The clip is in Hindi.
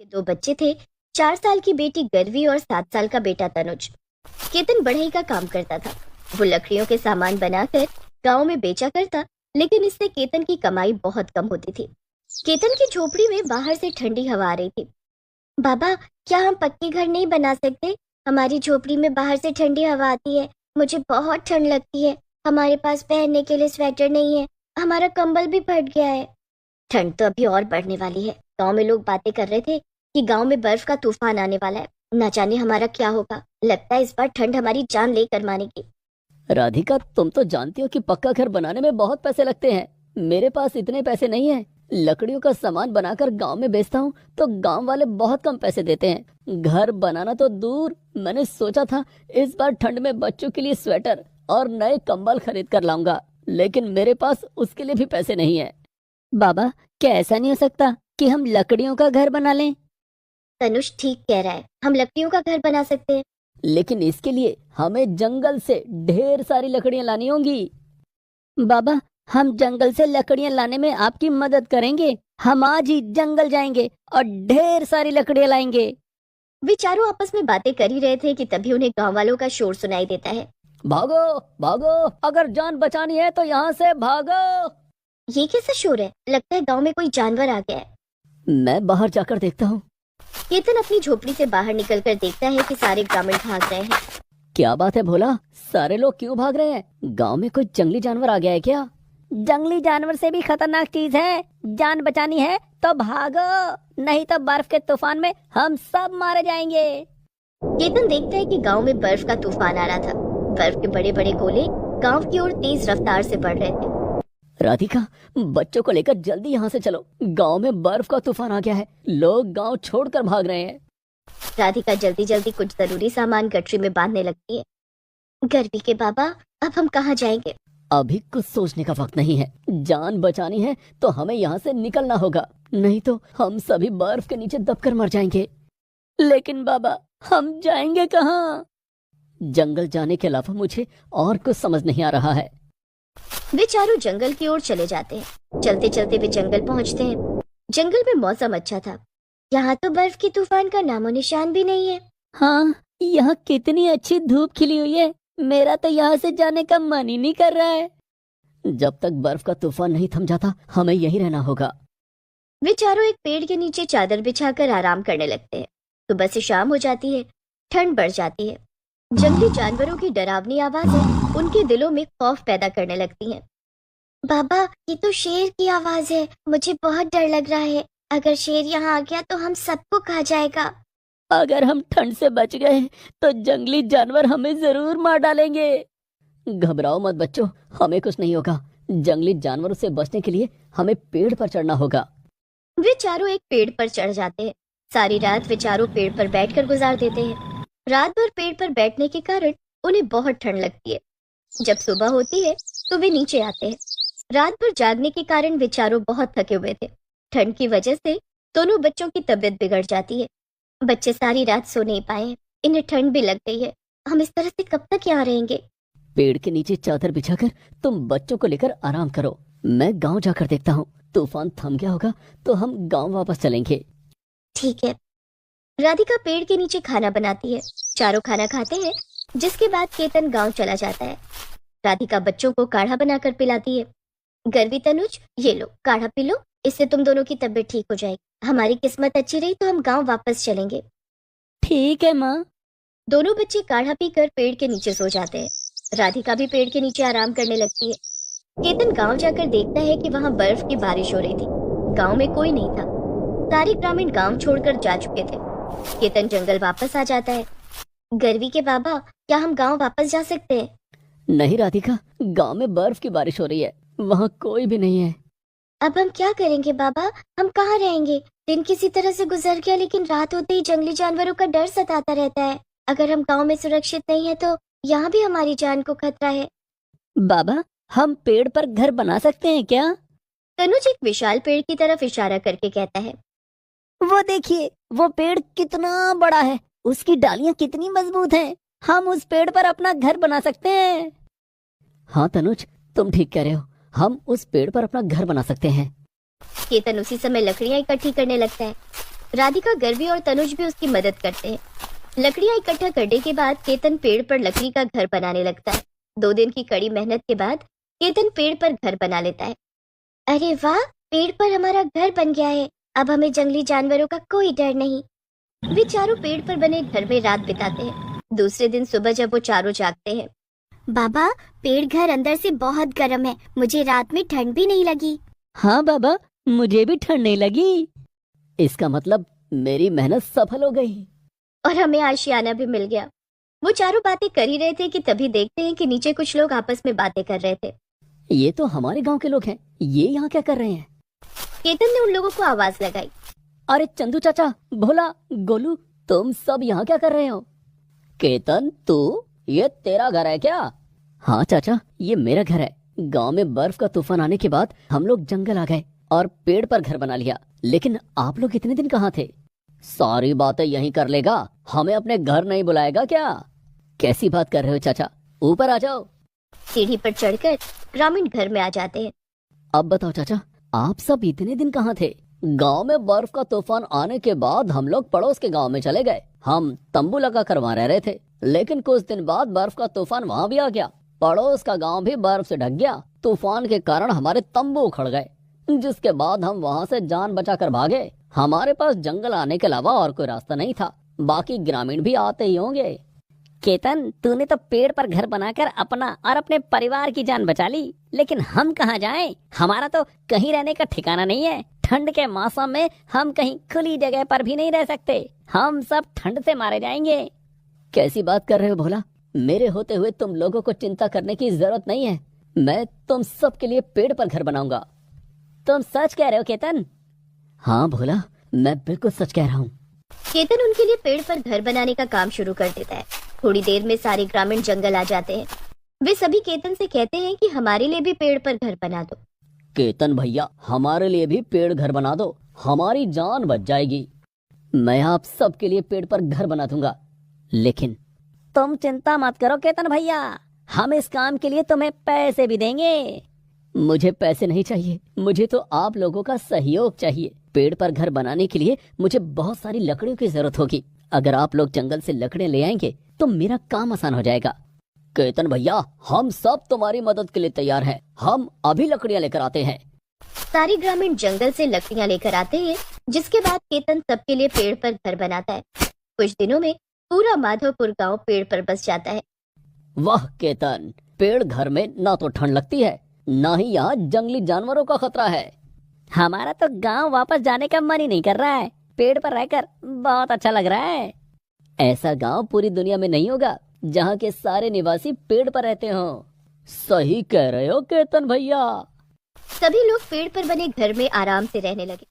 के दो बच्चे थे, 4 साल की बेटी गर्वी और 7 साल का बेटा तनुज। केतन बढ़ई का काम करता था। वो लकड़ियों के सामान बनाकर गांव में बेचा करता, लेकिन इससे केतन की कमाई बहुत कम होती थी। केतन की झोपड़ी में बाहर से ठंडी हवा आ रही थी। बाबा, क्या हम पक्के घर नहीं बना सकते? हमारी झोपड़ी में बाहर से ठंडी हवा आती है, मुझे बहुत ठंड लगती है। हमारे पास पहनने के लिए स्वेटर नहीं है, हमारा कंबल भी फट गया है। ठंड तो अभी और बढ़ने वाली है। गांव में लोग बातें कर रहे थे कि गांव में बर्फ का तूफान आने वाला है। न जाने हमारा क्या होगा। लगता है इस बार ठंड हमारी जान लेकर मानेगी। राधिका, तुम तो जानती हो कि पक्का घर बनाने में बहुत पैसे लगते हैं। मेरे पास इतने पैसे नहीं हैं। लकड़ियों का सामान बनाकर गांव में बेचता हूँ तो गांव वाले बहुत कम पैसे देते हैं। घर बनाना तो दूर, मैंने सोचा था इस बार ठंड में बच्चों के लिए स्वेटर और नए कंबल खरीद कर लाऊंगा, लेकिन मेरे पास उसके लिए भी पैसे नहीं है। बाबा, क्या ऐसा नहीं हो सकता कि हम लकड़ियों का घर बना लें? तनुष ठीक कह रहा है, हम लकड़ियों का घर बना सकते हैं। लेकिन इसके लिए हमें जंगल से ढेर सारी लकड़ियां लानी होंगी। बाबा, हम जंगल से लकड़ियां लाने में आपकी मदद करेंगे। हम आज ही जंगल जाएंगे और ढेर सारी लकड़ियां लाएंगे। वे चारों आपस में बातें कर ही रहे थे कि तभी उन्हें गांव वालों का शोर सुनाई देता है। भागो भागो, अगर जान बचानी है तो यहाँ से भागो। ये कैसा शोर है? लगता है गांव में कोई जानवर आ गया है। मैं बाहर जाकर देखता हूँ। केतन अपनी झोपड़ी से बाहर निकलकर देखता है कि सारे ग्रामीण भाग रहे हैं। क्या बात है भोला, सारे लोग क्यों भाग रहे हैं? गांव में कोई जंगली जानवर आ गया है क्या? जंगली जानवर से भी खतरनाक चीज है। जान बचानी है तो भागो, नहीं तो बर्फ के तूफान में हम सब मारे जाएंगे। केतन देखता है कि गांव में बर्फ का तूफान आ रहा था। बर्फ के बड़े बड़े गोले गांव की ओर तेज रफ्तार से बढ़ रहे थे। राधिका, बच्चों को लेकर जल्दी यहाँ से चलो। गांव में बर्फ का तूफान आ गया है, लोग गांव छोड़कर भाग रहे हैं। राधिका जल्दी जल्दी कुछ जरूरी सामान गठरी में बांधने लगती है। गर्वी के बाबा, अब हम कहाँ जाएंगे? अभी कुछ सोचने का वक्त नहीं है। जान बचानी है तो हमें यहाँ से निकलना होगा, नहीं तो हम सभी बर्फ के नीचे दबकर मर जाएंगे। लेकिन बाबा, हम जाएंगे कहाँ? जंगल जाने के अलावा मुझे और कुछ समझ नहीं आ रहा है। वे चारों जंगल की ओर चले जाते हैं। चलते चलते वे जंगल पहुंचते हैं। जंगल में मौसम अच्छा था। यहाँ तो बर्फ के तूफान का नामो निशान भी नहीं है। हाँ, यहाँ कितनी अच्छी धूप खिली हुई है। मेरा तो यहाँ से जाने का मन ही नहीं कर रहा है। जब तक बर्फ का तूफान नहीं थम जाता हमें यहीं रहना होगा। वे चारों एक पेड़ के नीचे चादर बिछाकर आराम करने लगते हैं। सुबह से शाम हो जाती है, ठंड बढ़ जाती है। जंगली जानवरों की डरावनी आवाजें उनके दिलों में खौफ पैदा करने लगती हैं। बाबा, ये तो शेर की आवाज है। मुझे बहुत डर लग रहा है। अगर शेर यहाँ आ गया तो हम सबको खा जाएगा। अगर हम ठंड से बच गए तो जंगली जानवर हमें जरूर मार डालेंगे। घबराओ मत बच्चों, हमें कुछ नहीं होगा। जंगली जानवरों से बचने के लिए हमें पेड़ पर चढ़ना होगा। वे चारों एक पेड़ पर चढ़ जाते हैं। सारी रात वे चारों पेड़ पर बैठकर गुजार देते हैं। रात भर पेड़ पर बैठने के कारण उन्हें बहुत ठंड लगती है। जब सुबह होती है तो वे नीचे आते हैं। रात भर जागने के कारण वे चारों बहुत थके हुए थे। ठंड की वजह से दोनों बच्चों की तबीयत बिगड़ जाती है। बच्चे सारी रात सो नहीं पाए। इन्हें ठंड भी लग गई है। हम इस तरह से कब तक यहाँ रहेंगे? पेड़ के नीचे चादर बिछाकर तुम बच्चों को लेकर आराम करो। मैं गांव जाकर देखता हूँ। तूफान थम गया होगा तो हम गांव वापस चलेंगे। ठीक है। राधिका पेड़ के नीचे खाना बनाती है। चारों खाना खाते हैं, जिसके बाद केतन गांव चला जाता है। राधिका बच्चों को काढ़ा बनाकर पिलाती है। गर्वी, तनुज, ये लो काढ़ा पी लो, इससे तुम दोनों की तबीयत ठीक हो जाएगी। हमारी किस्मत अच्छी रही तो हम गांव वापस चलेंगे। ठीक है माँ। दोनों बच्चे काढ़ा पीकर पेड़ के नीचे सो जाते हैं। राधिका भी पेड़ के नीचे आराम करने लगती है। केतन गांव जाकर देखता है कि वहां बर्फ की बारिश हो रही थी। गांव में कोई नहीं था। सारे ग्रामीण गांव छोड़कर जा चुके थे। केतन जंगल वापस आ जाता है। गर्वी के बाबा, क्या हम गांव वापस जा सकते हैं? नहीं राधिका, गांव में बर्फ की बारिश हो रही है, वहाँ कोई भी नहीं है। अब हम क्या करेंगे बाबा? हम कहाँ रहेंगे? दिन किसी तरह से गुजर गया, लेकिन रात होते ही जंगली जानवरों का डर सताता रहता है। अगर हम गांव में सुरक्षित नहीं है तो यहाँ भी हमारी जान को खतरा है। बाबा, हम पेड़ पर घर बना सकते हैं क्या? तनुज एक विशाल पेड़ की तरफ इशारा करके कहता है। वो देखिए, वो पेड़ कितना बड़ा है, उसकी डालियां कितनी मजबूत हैं। हम उस पेड़ पर अपना घर बना सकते हैं। हाँ तनुज, तुम ठीक कह रहे हो, हम उस पेड़ पर अपना घर बना सकते हैं। केतन उसी समय लकड़ियां इकट्ठी करने लगता है। राधिका, गर्वी और तनुज भी उसकी मदद करते हैं। लकड़ियां इकट्ठा करने के बाद केतन पेड़ पर लकड़ी का घर बनाने लगता है। 2 दिन की कड़ी मेहनत के बाद केतन पेड़ पर घर बना लेता है। अरे वाह, पेड़ पर हमारा घर बन गया है। अब हमें जंगली जानवरों का कोई डर नहीं। वे चारों पेड़ पर बने घर में रात बिताते हैं। दूसरे दिन सुबह जब वो चारों जागते हैं, बाबा, पेड़ घर अंदर से बहुत गर्म है, मुझे रात में ठंड भी नहीं लगी। हाँ बाबा, मुझे भी ठंड नहीं लगी। इसका मतलब मेरी मेहनत सफल हो गई। और हमें आशियाना भी मिल गया। वो चारों बातें कर ही रहे थे कि तभी देखते हैं कि नीचे कुछ लोग आपस में बातें कर रहे थे। ये तो हमारे गांव के लोग हैं, ये यहाँ क्या कर रहे हैं? केतन ने उन लोगों को आवाज लगाई। अरे चंदू चाचा, भोला, गोलू, तुम सब यहाँ क्या कर रहे हो? केतन, तू, ये तेरा घर है क्या? हाँ चाचा, ये मेरा घर है। गांव में बर्फ का तूफान आने के बाद हम लोग जंगल आ गए और पेड़ पर घर बना लिया। लेकिन आप लोग इतने दिन कहाँ थे? सारी बातें यहीं कर लेगा, हमें अपने घर नहीं बुलाएगा क्या? कैसी बात कर रहे हो चाचा, ऊपर आ जाओ। सीढ़ी पर चढ़कर ग्रामीण घर में आ जाते हैं। अब बताओ चाचा, आप सब इतने दिन कहाँ थे? गांव में बर्फ का तूफान आने के बाद हम लोग पड़ोस के गांव में चले गए। हम तंबू लगा कर वहाँ रह रहे थे, लेकिन कुछ दिन बाद बर्फ का तूफान वहाँ भी आ गया। पड़ोस का गांव भी बर्फ से ढक गया। तूफान के कारण हमारे तंबू उखड़ गए, जिसके बाद हम वहाँ से जान बचाकर भागे। हमारे पास जंगल आने के अलावा और कोई रास्ता नहीं था। बाकी ग्रामीण भी आते ही होंगे। केतन, तूने तो पेड़ पर घर बनाकर अपना और अपने परिवार की जान बचा ली, लेकिन हम कहाँ जाएं? हमारा तो कहीं रहने का ठिकाना नहीं है। ठंड के मौसम में हम कहीं खुली जगह पर भी नहीं रह सकते। हम सब ठंड से मारे जाएंगे। कैसी बात कर रहे हो भोला? मेरे होते हुए तुम लोगों को चिंता करने की जरूरत नहीं है। मैं तुम सब के लिए पेड़ पर घर बनाऊंगा। तुम सच कह रहे हो केतन? हाँ भोला, मैं बिल्कुल सच कह रहा हूँ। केतन उनके लिए पेड़ पर घर बनाने का काम शुरू कर देता है। थोड़ी देर में सारे ग्रामीण जंगल आ जाते हैं। वे सभी केतन से कहते हैं कि हमारे लिए भी पेड़ पर घर बना दो। केतन भैया, हमारे लिए भी पेड़ घर बना दो, हमारी जान बच जाएगी। मैं आप सबके लिए पेड़ पर घर बना दूंगा। लेकिन तुम चिंता मत करो केतन भैया, हम इस काम के लिए तुम्हें पैसे भी देंगे। मुझे पैसे नहीं चाहिए, मुझे तो आप लोगों का सहयोग चाहिए। पेड़ पर घर बनाने के लिए मुझे बहुत सारी लकड़ियों की जरूरत होगी। अगर आप लोग जंगल से लकड़ियां ले आएंगे तो मेरा काम आसान हो जाएगा। केतन भैया, हम सब तुम्हारी मदद के लिए तैयार हैं। हम अभी लकड़ियां लेकर आते हैं। सारे ग्रामीण जंगल से लकड़ियां लेकर आते हैं, जिसके बाद केतन सबके लिए पेड़ पर घर बनाता है। कुछ दिनों में पूरा माधवपुर गांव पेड़ पर बस जाता है। वाह केतन, पेड़ घर में ना तो ठंड लगती है, ना ही यहाँ जंगली जानवरों का खतरा है। हमारा तो गांव वापस जाने का मन ही नहीं कर रहा है। पेड़ पर रहकर बहुत अच्छा लग रहा है। ऐसा गांव पूरी दुनिया में नहीं होगा जहाँ के सारे निवासी पेड़ पर रहते हो। सही कह रहे हो केतन भैया। सभी लोग पेड़ पर बने घर में आराम से रहने लगे।